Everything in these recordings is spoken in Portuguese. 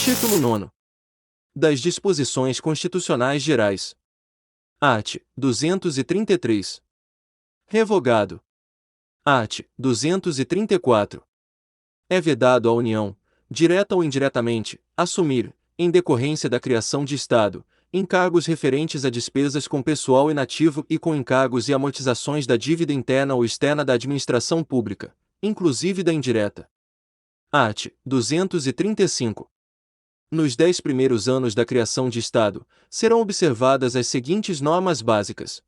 Título 9. Das Disposições Constitucionais Gerais. Art. 233. Revogado. Art. 234. É vedado à União, direta ou indiretamente, assumir, em decorrência da criação de Estado, encargos referentes a despesas com pessoal inativo e com encargos e amortizações da dívida interna ou externa da administração pública, inclusive da indireta. Art. 235. Nos 10 primeiros anos da criação de Estado, serão observadas as seguintes normas básicas.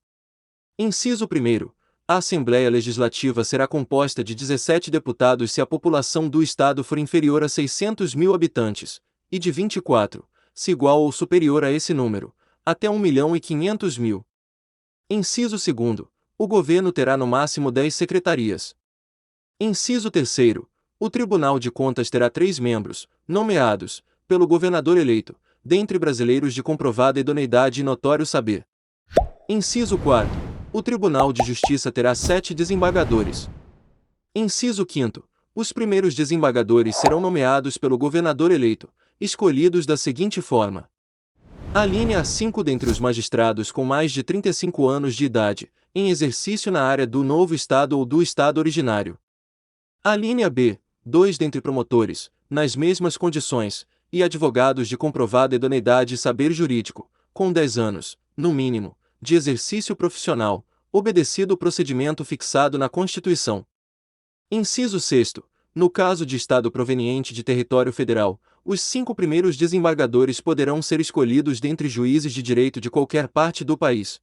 Inciso 1. A Assembleia Legislativa será composta de 17 deputados se a população do Estado for inferior a 600.000 habitantes, e de 24, se igual ou superior a esse número, até 1.500.000. Inciso 2. O Governo terá no máximo 10 secretarias. Inciso 3. O Tribunal de Contas terá 3 membros, nomeados, pelo governador eleito, dentre brasileiros de comprovada idoneidade e notório saber. Inciso 4. O Tribunal de Justiça terá 7 desembargadores. Inciso 5. Os primeiros desembargadores serão nomeados pelo governador eleito, escolhidos da seguinte forma. Alínea 5 dentre os magistrados com mais de 35 anos de idade, em exercício na área do novo Estado ou do Estado originário. Alínea B. 2 dentre promotores, nas mesmas condições, e advogados de comprovada idoneidade e saber jurídico, com 10 anos, no mínimo, de exercício profissional, obedecido o procedimento fixado na Constituição. Inciso 6. No caso de Estado proveniente de território federal, os 5 primeiros desembargadores poderão ser escolhidos dentre juízes de direito de qualquer parte do país.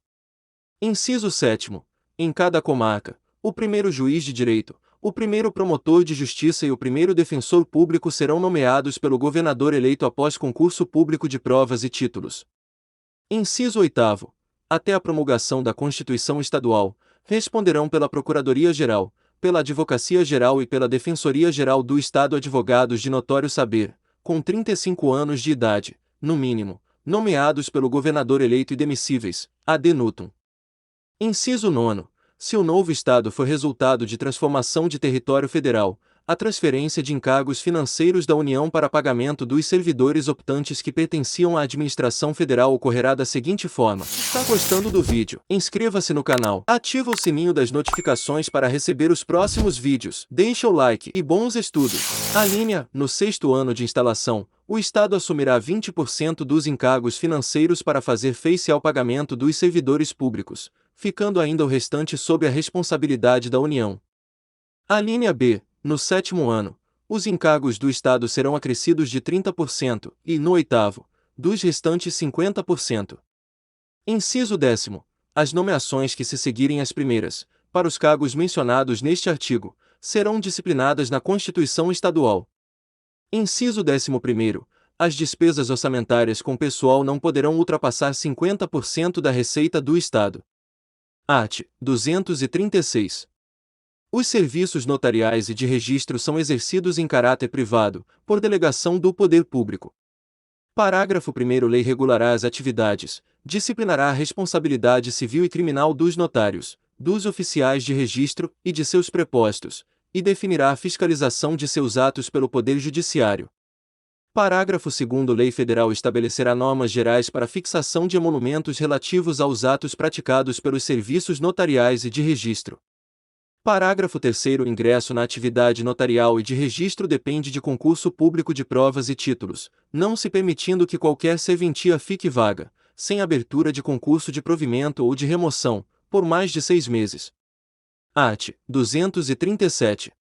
Inciso 7. Em cada comarca, o primeiro juiz de direito, o primeiro promotor de justiça e o primeiro defensor público serão nomeados pelo governador eleito após concurso público de provas e títulos. Inciso 8. Até a promulgação da Constituição Estadual, responderão pela Procuradoria-Geral, pela Advocacia-Geral e pela Defensoria-Geral do Estado advogados de notório saber, com 35 anos de idade, no mínimo, nomeados pelo governador eleito e demissíveis, ad nutum. Inciso 9. Se o novo Estado for resultado de transformação de território federal, a transferência de encargos financeiros da União para pagamento dos servidores optantes que pertenciam à administração federal ocorrerá da seguinte forma. Está gostando do vídeo? Inscreva-se no canal, ativa o sininho das notificações para receber os próximos vídeos, deixa o like e bons estudos. Alínea, no 6º ano de instalação, o Estado assumirá 20% dos encargos financeiros para fazer face ao pagamento dos servidores públicos, ficando ainda o restante sob a responsabilidade da União. Alínea B. No 7º ano, os encargos do Estado serão acrescidos de 30% e, no 8º, dos restantes 50%. Inciso 10º. As nomeações que se seguirem as primeiras, para os cargos mencionados neste artigo, serão disciplinadas na Constituição Estadual. Inciso 11º. As despesas orçamentárias com pessoal não poderão ultrapassar 50% da receita do Estado. Art. 236. Os serviços notariais e de registro são exercidos em caráter privado, por delegação do poder público. Parágrafo 1º. Lei regulará as atividades, disciplinará a responsabilidade civil e criminal dos notários, dos oficiais de registro e de seus prepostos, e definirá a fiscalização de seus atos pelo Poder Judiciário. Parágrafo 2º. Lei federal estabelecerá normas gerais para fixação de emolumentos relativos aos atos praticados pelos serviços notariais e de registro. Parágrafo 3º. Ingresso na atividade notarial e de registro depende de concurso público de provas e títulos, não se permitindo que qualquer serventia fique vaga, sem abertura de concurso de provimento ou de remoção, por mais de 6 meses. Art. 237.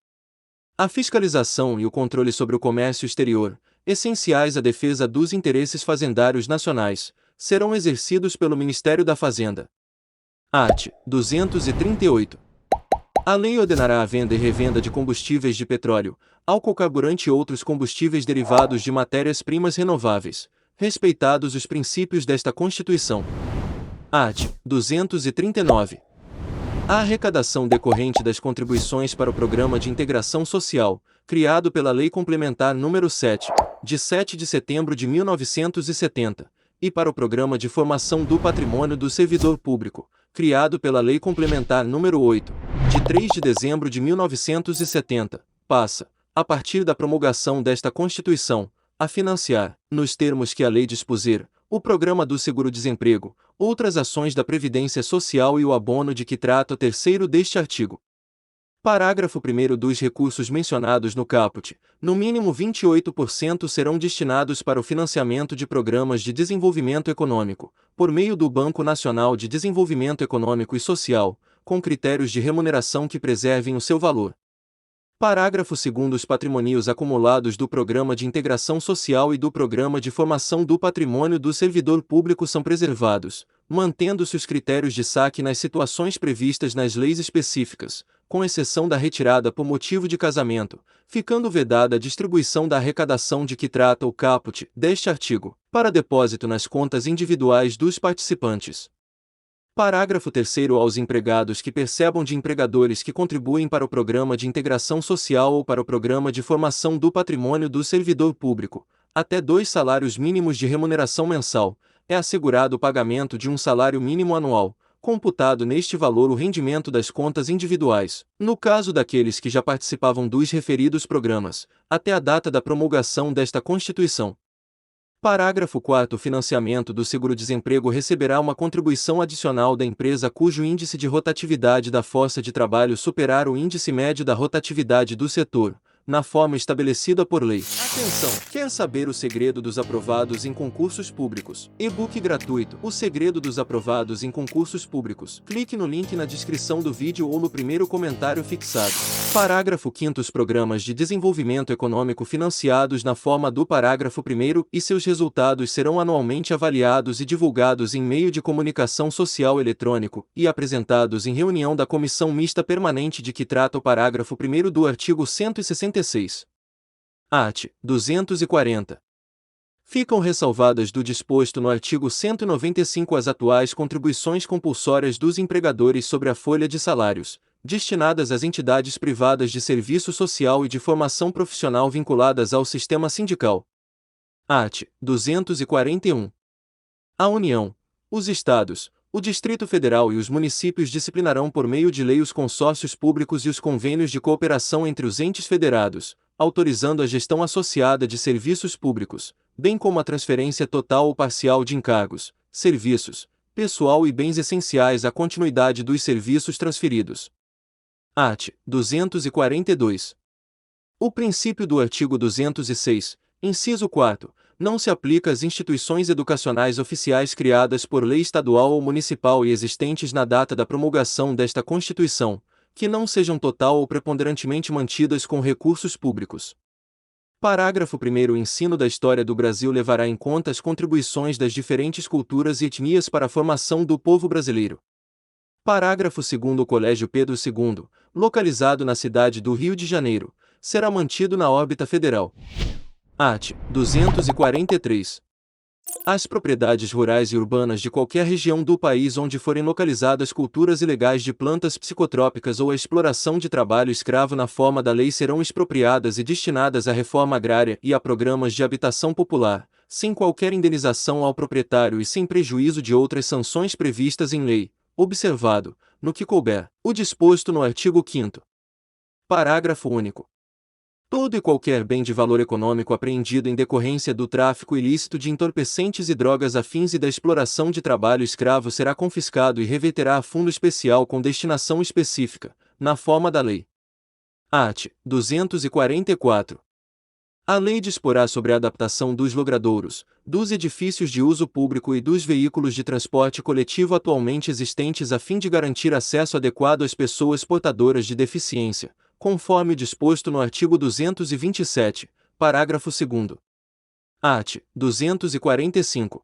A fiscalização e o controle sobre o comércio exterior, essenciais à defesa dos interesses fazendários nacionais, serão exercidos pelo Ministério da Fazenda. Art. 238. A lei ordenará a venda e revenda de combustíveis de petróleo, álcool carburante e outros combustíveis derivados de matérias-primas renováveis, respeitados os princípios desta Constituição. Art. 239. A arrecadação decorrente das contribuições para o Programa de Integração Social, criado pela Lei Complementar nº 7, de 7 de setembro de 1970, e para o Programa de Formação do Patrimônio do Servidor Público, criado pela Lei Complementar nº 8, de 3 de dezembro de 1970, passa, a partir da promulgação desta Constituição, a financiar, nos termos que a lei dispuser, o programa do seguro-desemprego, outras ações da Previdência Social e o abono de que trata o terceiro deste artigo. Parágrafo 1º dos recursos mencionados no caput, no mínimo 28% serão destinados para o financiamento de programas de desenvolvimento econômico, por meio do Banco Nacional de Desenvolvimento Econômico e Social, com critérios de remuneração que preservem o seu valor. Parágrafo 2º Os patrimônios acumulados do Programa de Integração Social e do Programa de Formação do Patrimônio do Servidor Público são preservados, mantendo-se os critérios de saque nas situações previstas nas leis específicas, com exceção da retirada por motivo de casamento, ficando vedada a distribuição da arrecadação de que trata o caput deste artigo, para depósito nas contas individuais dos participantes. Parágrafo 3º Aos empregados que percebam de empregadores que contribuem para o Programa de Integração Social ou para o Programa de Formação do Patrimônio do Servidor Público, até 2 salários mínimos de remuneração mensal, é assegurado o pagamento de um salário mínimo anual, computado neste valor o rendimento das contas individuais, no caso daqueles que já participavam dos referidos programas, até a data da promulgação desta Constituição. Parágrafo 4º O financiamento do seguro-desemprego receberá uma contribuição adicional da empresa cujo índice de rotatividade da força de trabalho superar o índice médio da rotatividade do setor, na forma estabelecida por lei. Atenção! Quer saber o segredo dos aprovados em concursos públicos? E-book gratuito. O segredo dos aprovados em concursos públicos. Clique no link na descrição do vídeo ou no primeiro comentário fixado. Parágrafo 5º Os programas de desenvolvimento econômico financiados na forma do parágrafo 1º e seus resultados serão anualmente avaliados e divulgados em meio de comunicação social eletrônico e apresentados em reunião da Comissão Mista Permanente de que trata o parágrafo 1º do artigo 166. Art. 240. Ficam ressalvadas do disposto no artigo 195 as atuais contribuições compulsórias dos empregadores sobre a folha de salários, destinadas às entidades privadas de serviço social e de formação profissional vinculadas ao sistema sindical. Art. 241. A União, os Estados, o Distrito Federal e os municípios disciplinarão por meio de lei os consórcios públicos e os convênios de cooperação entre os entes federados, autorizando a gestão associada de serviços públicos, bem como a transferência total ou parcial de encargos, serviços, pessoal e bens essenciais à continuidade dos serviços transferidos. Art. 242. O princípio do artigo 206, inciso 4º, não se aplica às instituições educacionais oficiais criadas por lei estadual ou municipal e existentes na data da promulgação desta Constituição, que não sejam total ou preponderantemente mantidas com recursos públicos. Parágrafo 1º O ensino da história do Brasil levará em conta as contribuições das diferentes culturas e etnias para a formação do povo brasileiro. Parágrafo 2º O Colégio Pedro II, localizado na cidade do Rio de Janeiro, será mantido na órbita federal. Art. 243. As propriedades rurais e urbanas de qualquer região do país onde forem localizadas culturas ilegais de plantas psicotrópicas ou a exploração de trabalho escravo na forma da lei serão expropriadas e destinadas à reforma agrária e a programas de habitação popular, sem qualquer indenização ao proprietário e sem prejuízo de outras sanções previstas em lei, observado, no que couber, o disposto no artigo 5º. Parágrafo único. Todo e qualquer bem de valor econômico apreendido em decorrência do tráfico ilícito de entorpecentes e drogas a fins e da exploração de trabalho escravo será confiscado e reverterá a fundo especial com destinação específica, na forma da lei. Art. 244. A lei disporá sobre a adaptação dos logradouros, dos edifícios de uso público e dos veículos de transporte coletivo atualmente existentes a fim de garantir acesso adequado às pessoas portadoras de deficiência, conforme o disposto no artigo 227, parágrafo 2º. Art. 245.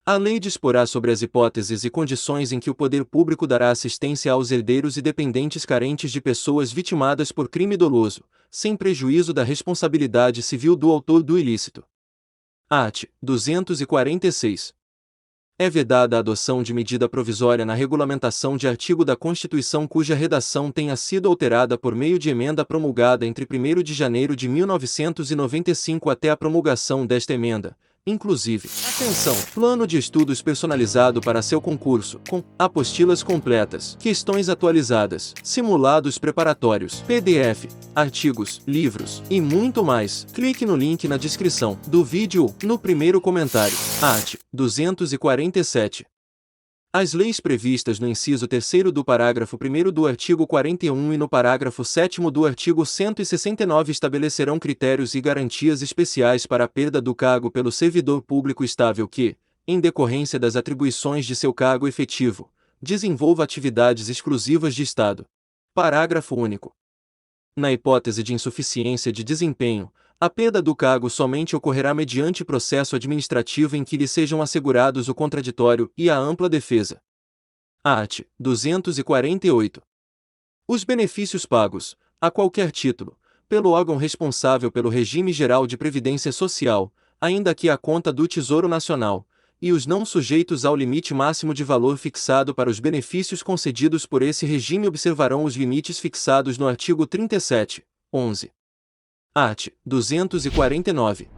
A lei disporá sobre as hipóteses e condições em que o poder público dará assistência aos herdeiros e dependentes carentes de pessoas vitimadas por crime doloso, sem prejuízo da responsabilidade civil do autor do ilícito. Art. 246. É vedada a adoção de medida provisória na regulamentação de artigo da Constituição cuja redação tenha sido alterada por meio de emenda promulgada entre 1º de janeiro de 1995 até a promulgação desta emenda, inclusive. Atenção! Plano de estudos personalizado para seu concurso, com apostilas completas, questões atualizadas, simulados preparatórios, PDF, artigos, livros e muito mais. Clique no link na descrição do vídeo ou no primeiro comentário. Art. 247. As leis previstas no inciso 3º do parágrafo 1º do artigo 41 e no parágrafo 7º do artigo 169 estabelecerão critérios e garantias especiais para a perda do cargo pelo servidor público estável que, em decorrência das atribuições de seu cargo efetivo, desenvolva atividades exclusivas de Estado. Parágrafo único. Na hipótese de insuficiência de desempenho, a perda do cargo somente ocorrerá mediante processo administrativo em que lhe sejam assegurados o contraditório e a ampla defesa. Art. 248. Os benefícios pagos, a qualquer título, pelo órgão responsável pelo regime geral de previdência social, ainda que à conta do Tesouro Nacional, e os não sujeitos ao limite máximo de valor fixado para os benefícios concedidos por esse regime observarão os limites fixados no artigo 37, 11. Art. 249.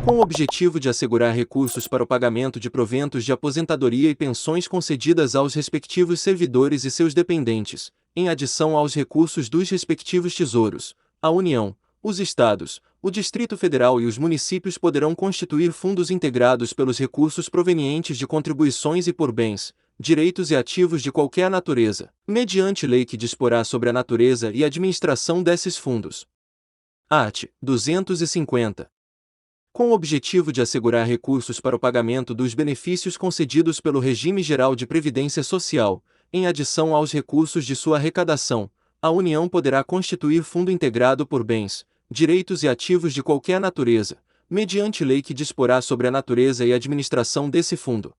Com o objetivo de assegurar recursos para o pagamento de proventos de aposentadoria e pensões concedidas aos respectivos servidores e seus dependentes, em adição aos recursos dos respectivos tesouros, a União, os Estados, o Distrito Federal e os municípios poderão constituir fundos integrados pelos recursos provenientes de contribuições e por bens, direitos e ativos de qualquer natureza, mediante lei que disporá sobre a natureza e administração desses fundos. Art. 250. Com o objetivo de assegurar recursos para o pagamento dos benefícios concedidos pelo regime geral de previdência social, em adição aos recursos de sua arrecadação, a União poderá constituir fundo integrado por bens, direitos e ativos de qualquer natureza, mediante lei que disporá sobre a natureza e administração desse fundo.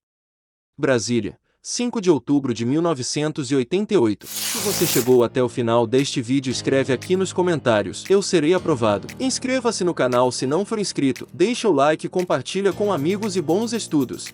Brasília, 5 de outubro de 1988. Se você chegou até o final deste vídeo, escreve aqui nos comentários, eu serei aprovado. Inscreva-se no canal se não for inscrito, deixa o like e compartilha com amigos e bons estudos.